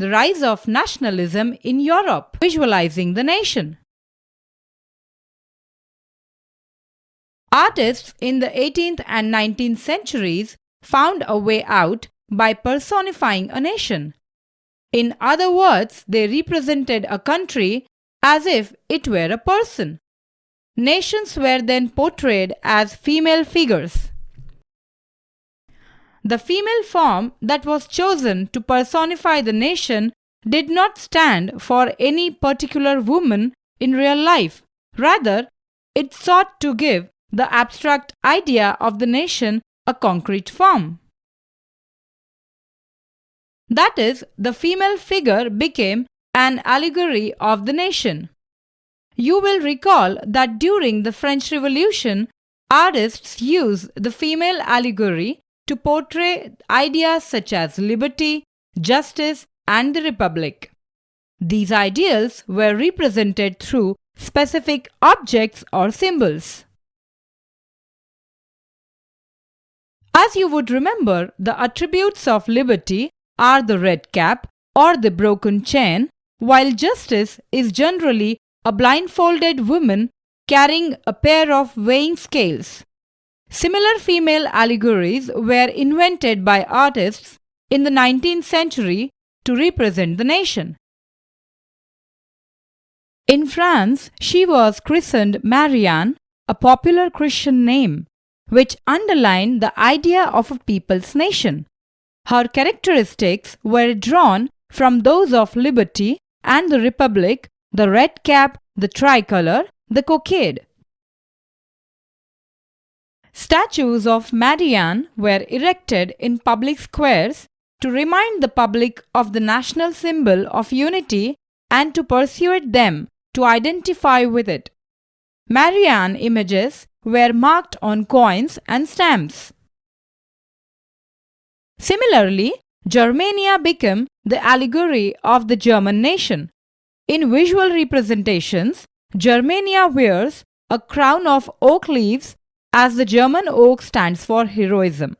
the rise of nationalism in Europe, visualizing the nation. Artists in the 18th and 19th centuries found a way out by personifying a nation. In other words, they represented a country as if it were a person. Nations were then portrayed as female figures. The female form that was chosen to personify the nation did not stand for any particular woman in real life. Rather, it sought to give the abstract idea of the nation a concrete form. That is, the female figure became an allegory of the nation. You will recall that during the French Revolution, artists used the female allegory to portray ideas such as liberty, justice, and the republic. These ideals were represented through specific objects or symbols. As you would remember, the attributes of liberty are the red cap or the broken chain, while justice is generally a blindfolded woman carrying a pair of weighing scales. Similar female allegories were invented by artists in the 19th century to represent the nation. In France, she was christened Marianne, a popular Christian name, which underlined the idea of a people's nation. Her characteristics were drawn from those of liberty and the republic, the red cap, the tricolor, the cockade. Statues of Marianne were erected in public squares to remind the public of the national symbol of unity and to persuade them to identify with it. Marianne images were marked on coins and stamps. Similarly, Germania became the allegory of the German nation. In visual representations, Germania wears a crown of oak leaves as the German oak stands for heroism.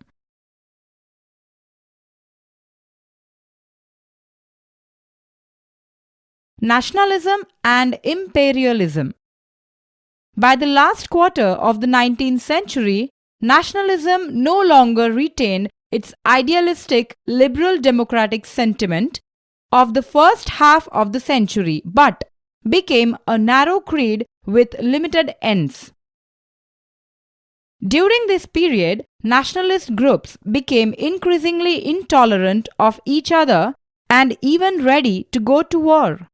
Nationalism and imperialism. By the last quarter of the 19th century, nationalism no longer retained its idealistic liberal democratic sentiment of the first half of the century, but became a narrow creed with limited ends. During this period, nationalist groups became increasingly intolerant of each other and even ready to go to war.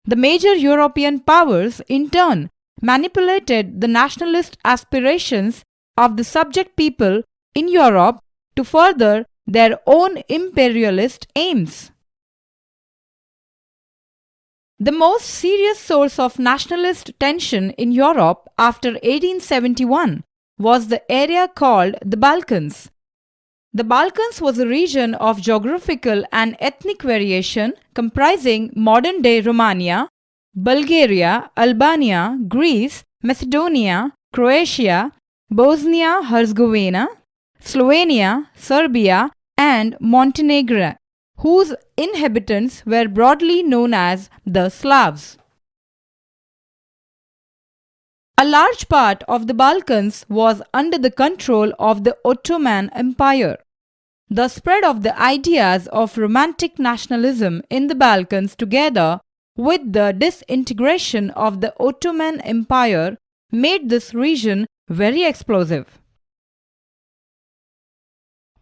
The major European powers, in turn, manipulated the nationalist aspirations of the subject people in Europe to further their own imperialist aims. The most serious source of nationalist tension in Europe after 1871 was the area called the Balkans. The Balkans was a region of geographical and ethnic variation comprising modern-day Romania, Bulgaria, Albania, Greece, Macedonia, Croatia, Bosnia-Herzegovina, Slovenia, Serbia, and Montenegro, whose inhabitants were broadly known as the Slavs. A large part of the Balkans was under the control of the Ottoman Empire. The spread of the ideas of romantic nationalism in the Balkans together with the disintegration of the Ottoman Empire made this region very explosive.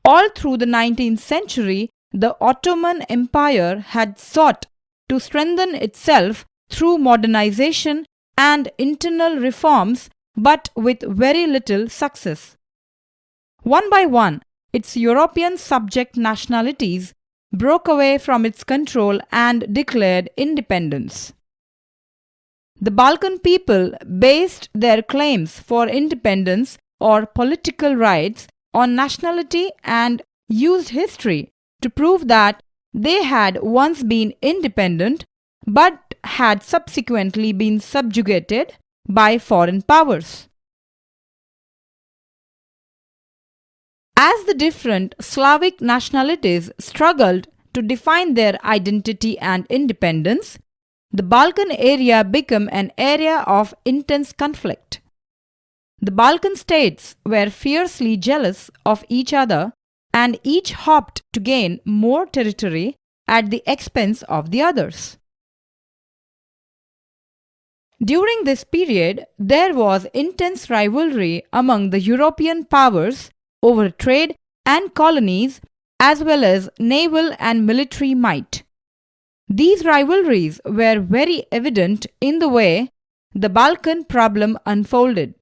All through the 19th century, the Ottoman Empire had sought to strengthen itself through modernization and internal reforms, but with very little success. One by one, its European subject nationalities broke away from its control and declared independence. The Balkan people based their claims for independence or political rights on nationality and used history to prove that they had once been independent but had subsequently been subjugated by foreign powers. As the different Slavic nationalities struggled to define their identity and independence, the Balkan area became an area of intense conflict. The Balkan states were fiercely jealous of each other and each hoped to gain more territory at the expense of the others. During this period, there was intense rivalry among the European powers over trade and colonies as well as naval and military might. These rivalries were very evident in the way the Balkan problem unfolded.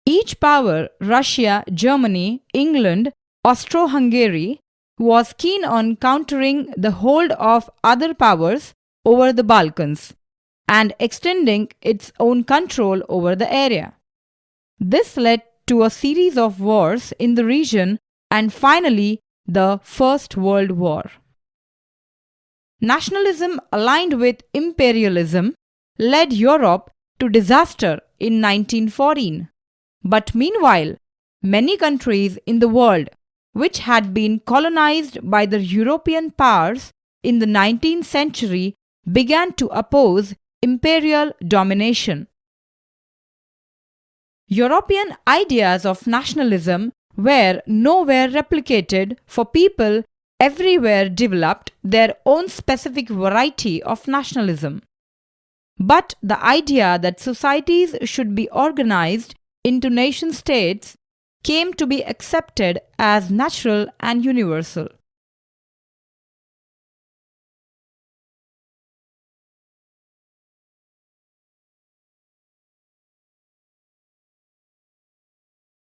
Each power, Russia, Germany, England, Austro-Hungary, was keen on countering the hold of other powers over the Balkans and extending its own control over the area. This led to a series of wars in the region and finally the First World War. Nationalism aligned with imperialism led Europe to disaster in 1914. But meanwhile, many countries in the world which had been colonized by the European powers in the 19th century began to oppose imperial domination. European ideas of nationalism were nowhere replicated, for people everywhere developed their own specific variety of nationalism. But the idea that societies should be organized into nation states came to be accepted as natural and universal.